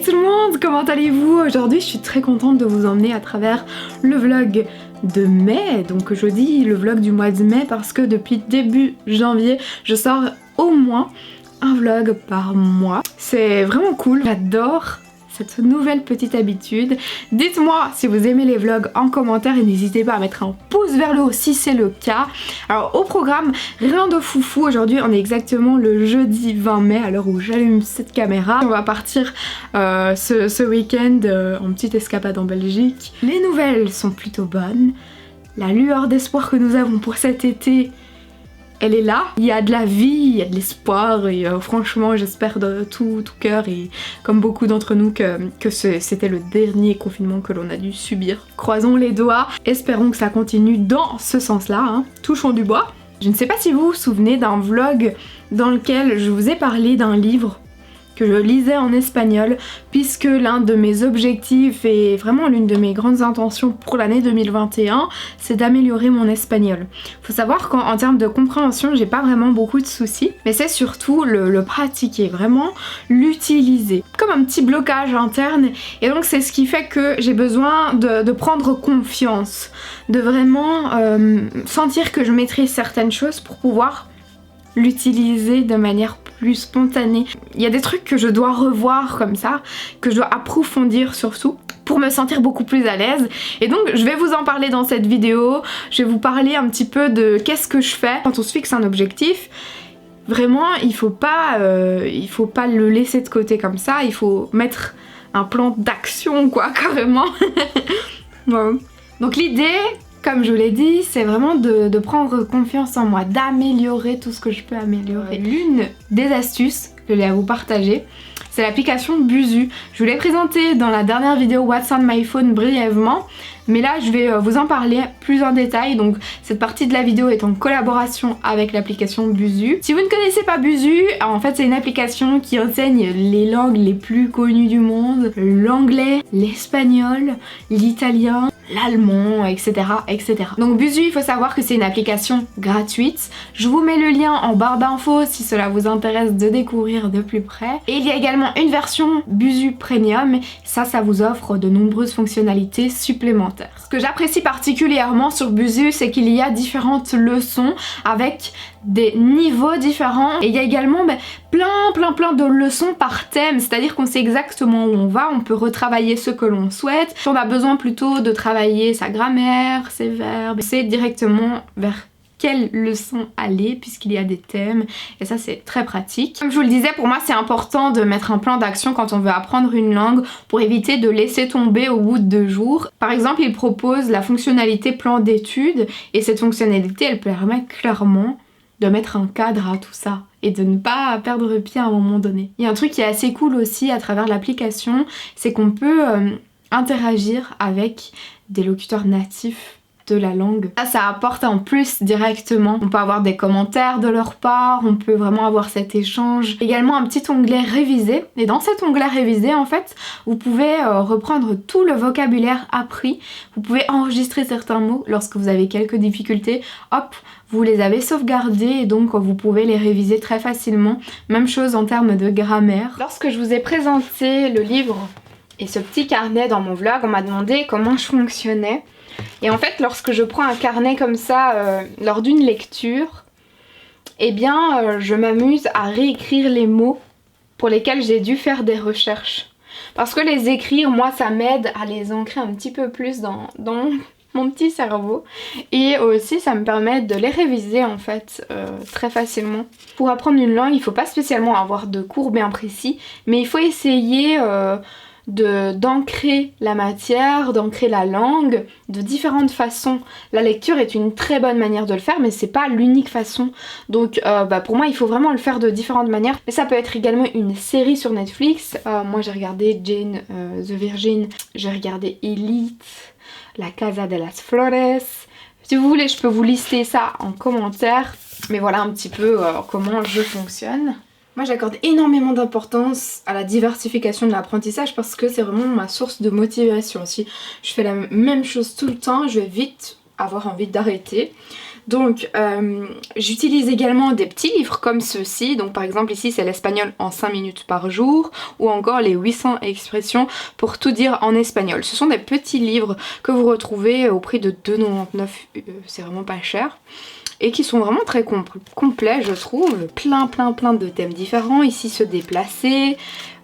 Hey tout le monde, comment allez-vous? Aujourd'hui je suis très contente de vous emmener à travers le vlog de mai. Donc je dis le vlog du mois de mai parce que depuis début janvier je sors au moins un vlog par mois. C'est vraiment cool, j'adore cette nouvelle petite habitude. Dites-moi si vous aimez les vlogs en commentaire et n'hésitez pas à mettre un pouce vers le haut si c'est le cas. Alors au programme, rien de foufou. Aujourd'hui on est exactement le jeudi 20 mai à l'heure où j'allume cette caméra. On va partir ce week-end en petite escapade en Belgique. Les nouvelles sont plutôt bonnes. La lueur d'espoir que nous avons pour cet été, elle est là, il y a de la vie, il y a de l'espoir et franchement j'espère de tout cœur et comme beaucoup d'entre nous que c'était le dernier confinement que l'on a dû subir. Croisons les doigts, espérons que ça continue dans ce sens-là, hein. Touchons du bois. Je ne sais pas si vous vous souvenez d'un vlog dans lequel je vous ai parlé d'un livre que je lisais en espagnol puisque l'un de mes objectifs et vraiment l'une de mes grandes intentions pour l'année 2021 c'est d'améliorer mon espagnol. Faut savoir qu'en termes de compréhension j'ai pas vraiment beaucoup de soucis mais c'est surtout le pratiquer, vraiment l'utiliser. Comme un petit blocage interne et donc c'est ce qui fait que j'ai besoin de prendre confiance, de vraiment sentir que je maîtrise certaines choses pour pouvoir l'utiliser de manière plus spontanée. Il y a des trucs que je dois revoir comme ça, que je dois approfondir surtout pour me sentir beaucoup plus à l'aise et donc je vais vous en parler dans cette vidéo. Je vais vous parler un petit peu de qu'est-ce que je fais quand on se fixe un objectif. Vraiment il faut pas le laisser de côté comme ça, il faut mettre un plan d'action quoi carrément. Ouais. Donc l'idée, comme je vous l'ai dit, c'est vraiment de prendre confiance en moi, d'améliorer tout ce que je peux améliorer. L'une des astuces que j'ai à vous partager, c'est l'application Buzu. Je vous l'ai présentée dans la dernière vidéo What's on my phone brièvement, mais là je vais vous en parler plus en détail. Donc cette partie de la vidéo est en collaboration avec l'application Buzu. Si vous ne connaissez pas Buzu, en fait c'est une application qui enseigne les langues les plus connues du monde, l'anglais, l'espagnol, l'italien, l'allemand, etc., etc. Donc Buzu, il faut savoir que c'est une application gratuite. Je vous mets le lien en barre d'infos si cela vous intéresse de découvrir de plus près. Et il y a également une version Buzu Premium. Ça vous offre de nombreuses fonctionnalités supplémentaires. Ce que j'apprécie particulièrement sur Buzu, c'est qu'il y a différentes leçons avec des niveaux différents et il y a également plein de leçons par thème, c'est-à-dire qu'on sait exactement où on va, on peut retravailler ce que l'on souhaite. Si on a besoin plutôt de travailler sa grammaire, ses verbes, c'est directement vers quelle leçon aller puisqu'il y a des thèmes et ça c'est très pratique. Comme je vous le disais, pour moi c'est important de mettre un plan d'action quand on veut apprendre une langue pour éviter de laisser tomber au bout de 2 jours. Par exemple, il propose la fonctionnalité plan d'études et cette fonctionnalité elle permet clairement de mettre un cadre à tout ça et de ne pas perdre pied à un moment donné. Il y a un truc qui est assez cool aussi à travers l'application, c'est qu'on peut interagir avec des locuteurs natifs de la langue. Ça apporte en plus directement. On peut avoir des commentaires de leur part, on peut vraiment avoir cet échange. Également un petit onglet révisé et dans cet onglet révisé en fait vous pouvez reprendre tout le vocabulaire appris, vous pouvez enregistrer certains mots lorsque vous avez quelques difficultés, hop, vous les avez sauvegardés et donc vous pouvez les réviser très facilement. Même chose en termes de grammaire. Lorsque je vous ai présenté le livre et ce petit carnet dans mon vlog, on m'a demandé comment je fonctionnais. Et en fait, lorsque je prends un carnet comme ça lors d'une lecture, eh bien je m'amuse à réécrire les mots pour lesquels j'ai dû faire des recherches. Parce que les écrire, moi ça m'aide à les ancrer un petit peu plus dans mon petit cerveau et aussi ça me permet de les réviser en fait très facilement. Pour apprendre une langue, il faut pas spécialement avoir de cours bien précis, mais il faut essayer d'ancrer la matière, d'ancrer la langue de différentes façons. La lecture est une très bonne manière de le faire mais c'est pas l'unique façon. Donc pour moi il faut vraiment le faire de différentes manières. Mais ça peut être également une série sur Netflix. Moi j'ai regardé Jane the Virgin, j'ai regardé Elite, La Casa de las Flores. Si vous voulez je peux vous lister ça en commentaire. Mais voilà un petit peu comment je fonctionne. Moi j'accorde énormément d'importance à la diversification de l'apprentissage parce que c'est vraiment ma source de motivation. Si je fais la même chose tout le temps, je vais vite avoir envie d'arrêter. Donc j'utilise également des petits livres comme ceux-ci. Donc par exemple ici c'est l'espagnol en 5 minutes par jour, ou encore les 800 expressions pour tout dire en espagnol. Ce sont des petits livres que vous retrouvez au prix de 2,99 €, c'est vraiment pas cher. Et qui sont vraiment très complets je trouve, plein de thèmes différents. Ici se déplacer,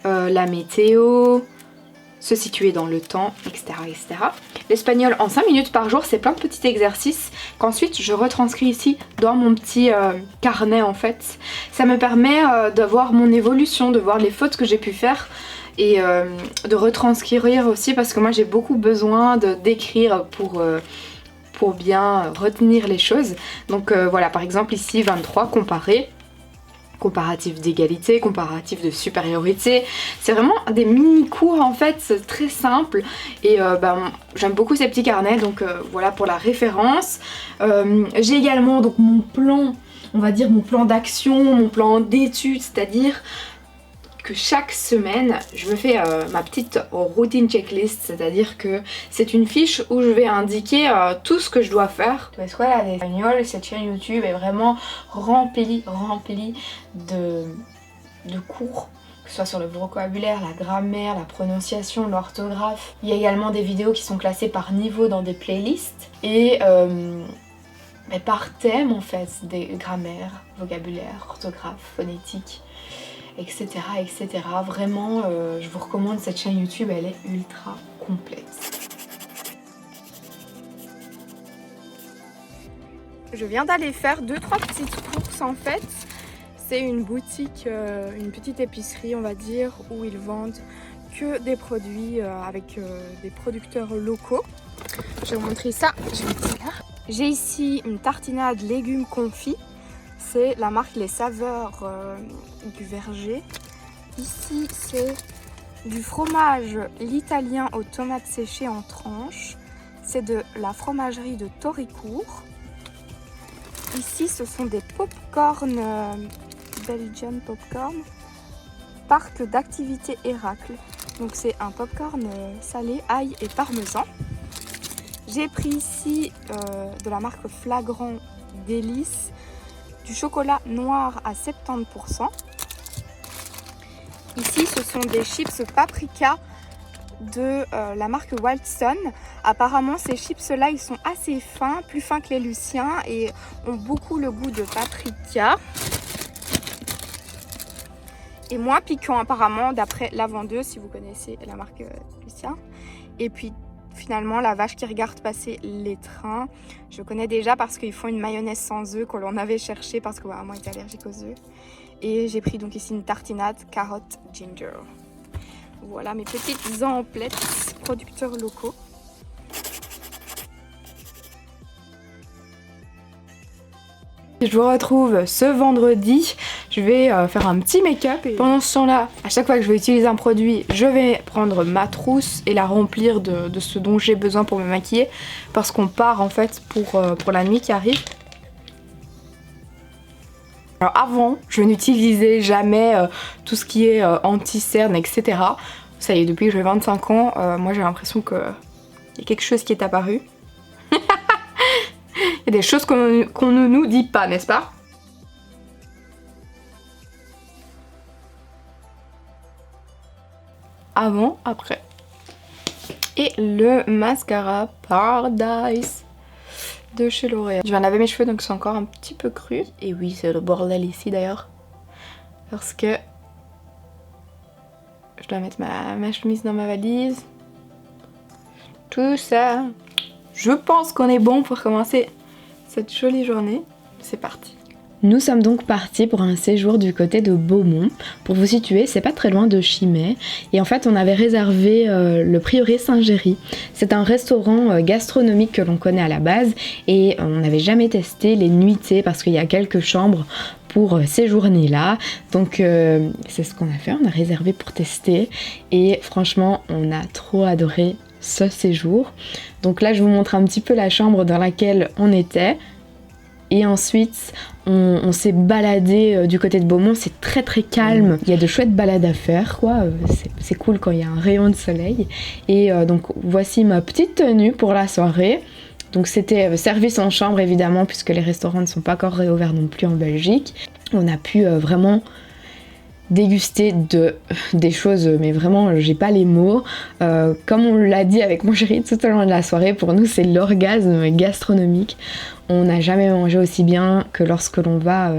la météo, se situer dans le temps, etc. etc. L'espagnol en 5 minutes par jour, c'est plein de petits exercices qu'ensuite je retranscris ici dans mon petit carnet en fait. Ça me permet de voir mon évolution, de voir les fautes que j'ai pu faire et de retranscrire aussi, parce que moi j'ai beaucoup besoin d'écrire pour bien retenir les choses. Donc voilà, par exemple ici 23, comparer. Comparatif d'égalité, comparatif de supériorité. C'est vraiment des mini-cours en fait, c'est très simple. Et j'aime beaucoup ces petits carnets, donc voilà pour la référence. J'ai également donc mon plan, on va dire mon plan d'action, mon plan d'études, c'est-à-dire que chaque semaine je me fais ma petite routine checklist, c'est-à-dire que c'est une fiche où je vais indiquer tout ce que je dois faire. La Escuela de Español, cette chaîne YouTube est vraiment remplie de cours, que ce soit sur le vocabulaire, la grammaire, la prononciation, l'orthographe. Il y a également des vidéos qui sont classées par niveau dans des playlists et par thème en fait, des grammaires, vocabulaire, orthographe, phonétique, etc. etc. Vraiment, je vous recommande cette chaîne YouTube, elle est ultra complète. Je viens d'aller faire 2-3 petites courses en fait. C'est une boutique, une petite épicerie on va dire, où ils vendent que des produits avec des producteurs locaux. Je vais vous montrer ça, je vais dire. J'ai ici une tartinade légumes confits. C'est la marque Les Saveurs du Verger. Ici, c'est du fromage l'italien aux tomates séchées en tranches. C'est de la fromagerie de Toricourt. Ici, ce sont des pop-corn, Belgian popcorn, parc d'activité Héracle. Donc c'est un popcorn salé, ail et parmesan. J'ai pris ici de la marque Flagrant Délices, du chocolat noir à 70%. Ici, ce sont des chips paprika de la marque Wildstone. Apparemment, ces chips-là, ils sont assez fins, plus fins que les Luciens et ont beaucoup le goût de paprika. Et moins piquant apparemment, d'après la vendeuse, si vous connaissez la marque Lucien. Et puis finalement, la vache qui regarde passer les trains, je connais déjà parce qu'ils font une mayonnaise sans œufs que l'on avait cherché parce que moi j'étais allergique aux œufs. Et j'ai pris donc ici une tartinade carotte ginger. Voilà mes petites emplettes producteurs locaux. Je vous retrouve ce vendredi, je vais faire un petit make-up et pendant ce temps-là, à chaque fois que je vais utiliser un produit, je vais prendre ma trousse et la remplir de ce dont j'ai besoin pour me maquiller parce qu'on part en fait pour la nuit qui arrive. Alors avant, je n'utilisais jamais tout ce qui est anti-cerne, etc. Ça y est, depuis que j'ai 25 ans, moi j'ai l'impression qu'il y a quelque chose qui est apparu. Il y a des choses qu'on ne nous dit pas, n'est-ce pas? Avant, après. Et le mascara Paradise de chez L'Oréal. Je viens de laver mes cheveux donc c'est encore un petit peu cru. Et oui, c'est le bordel ici d'ailleurs. Parce que je dois mettre ma chemise dans ma valise. Tout ça. Je pense qu'on est bon pour commencer cette jolie journée. C'est parti. Nous sommes donc partis pour un séjour du côté de Beaumont. Pour vous situer, c'est pas très loin de Chimay. Et en fait, on avait réservé le Prieuré Saint-Géry. C'est un restaurant gastronomique que l'on connaît à la base. Et on n'avait jamais testé les nuitées parce qu'il y a quelques chambres pour séjourner là. Donc c'est ce qu'on a fait, on a réservé pour tester. Et franchement, on a trop adoré ce séjour. Donc là, je vous montre un petit peu la chambre dans laquelle on était. Et ensuite, on s'est baladé du côté de Beaumont, c'est très très calme. Il y a de chouettes balades à faire, quoi. C'est cool quand il y a un rayon de soleil. Et donc voici ma petite tenue pour la soirée. Donc c'était service en chambre évidemment, puisque les restaurants ne sont pas encore réouverts non plus en Belgique. On a pu vraiment déguster des choses, mais vraiment j'ai pas les mots. Comme on l'a dit avec mon chéri tout au long de la soirée, pour nous c'est l'orgasme gastronomique. On n'a jamais mangé aussi bien que lorsque l'on va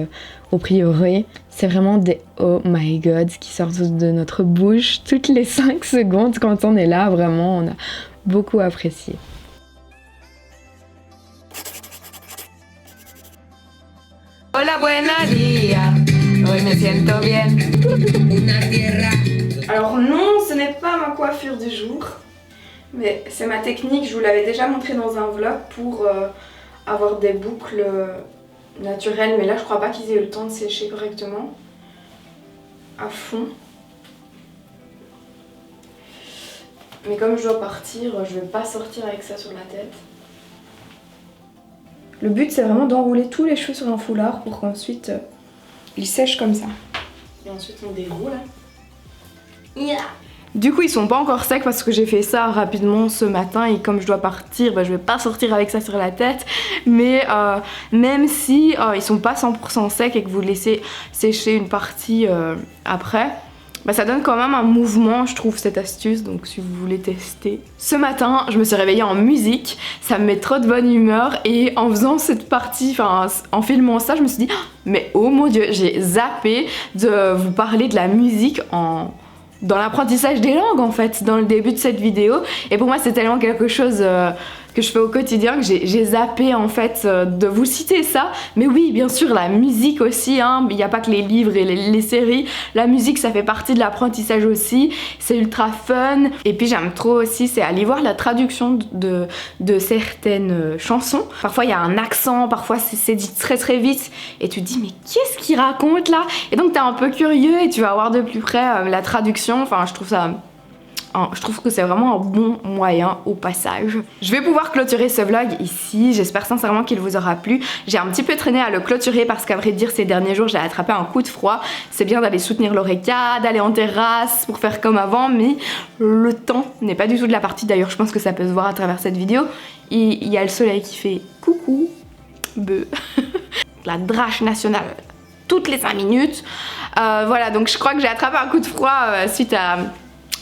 au prieuré. C'est vraiment des oh my god qui sortent de notre bouche toutes les 5 secondes quand on est là. Vraiment on a beaucoup apprécié. Hola, buenos días. Hoy me siento bien. Alors non, ce n'est pas ma coiffure du jour, mais c'est ma technique. Je vous l'avais déjà montré dans un vlog pour avoir des boucles naturelles, mais là je crois pas qu'ils aient eu le temps de sécher correctement à fond. Mais comme je dois partir, je vais pas sortir avec ça sur la tête. Le but c'est vraiment d'enrouler tous les cheveux sur un foulard pour qu'ensuite ils sèchent comme ça. Et ensuite on déroule. Yeah. Du coup ils sont pas encore secs parce que j'ai fait ça rapidement ce matin et comme je dois partir, je vais pas sortir avec ça sur la tête. Mais même si ils sont pas 100% secs et que vous laissez sécher une partie après, ça donne quand même un mouvement, je trouve, cette astuce, donc si vous voulez tester. Ce matin, je me suis réveillée en musique, ça me met trop de bonne humeur et en faisant cette partie, en filmant ça, je me suis dit mais oh mon dieu, j'ai zappé de vous parler de la musique dans l'apprentissage des langues en fait, dans le début de cette vidéo. Et pour moi c'est tellement quelque chose que je fais au quotidien que j'ai zappé en fait de vous citer ça. Mais oui, bien sûr, la musique aussi, hein. Il n'y a pas que les livres et les séries, la musique ça fait partie de l'apprentissage aussi, c'est ultra fun. Et puis j'aime trop aussi, c'est aller voir la traduction de certaines chansons. Parfois il y a un accent, parfois c'est dit très très vite et tu te dis mais qu'est-ce qu'il raconte là? Et donc t'es un peu curieux et tu vas voir de plus près la traduction. Enfin je trouve que c'est vraiment un bon moyen au passage. Je vais pouvoir clôturer ce vlog ici, j'espère sincèrement qu'il vous aura plu. J'ai un petit peu traîné à le clôturer parce qu'à vrai dire ces derniers jours j'ai attrapé un coup de froid. C'est bien d'aller soutenir l'oreca, d'aller en terrasse pour faire comme avant, mais le temps n'est pas du tout de la partie. D'ailleurs je pense que ça peut se voir à travers cette vidéo. Il y a le soleil qui fait coucou, beuh. La drache nationale toutes les 5 minutes. Voilà, donc je crois que j'ai attrapé un coup de froid suite à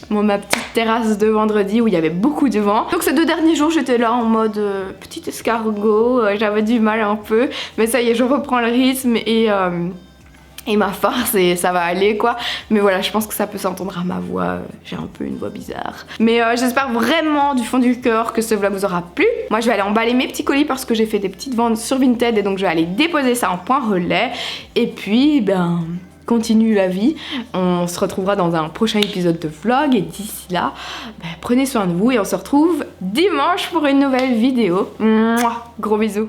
ma petite terrasse de vendredi où il y avait beaucoup de vent. Donc ces 2 derniers jours j'étais là en mode petit escargot, j'avais du mal un peu, mais ça y est, je reprends le rythme et ma force et ça va aller quoi. Mais voilà, je pense que ça peut s'entendre à ma voix, j'ai un peu une voix bizarre. Mais j'espère vraiment du fond du cœur que ce vlog vous aura plu. Moi je vais aller emballer mes petits colis parce que j'ai fait des petites ventes sur Vinted et donc je vais aller déposer ça en point relais. Et puis continue la vie. On se retrouvera dans un prochain épisode de vlog et d'ici là, prenez soin de vous et on se retrouve dimanche pour une nouvelle vidéo. Mouah, gros bisous.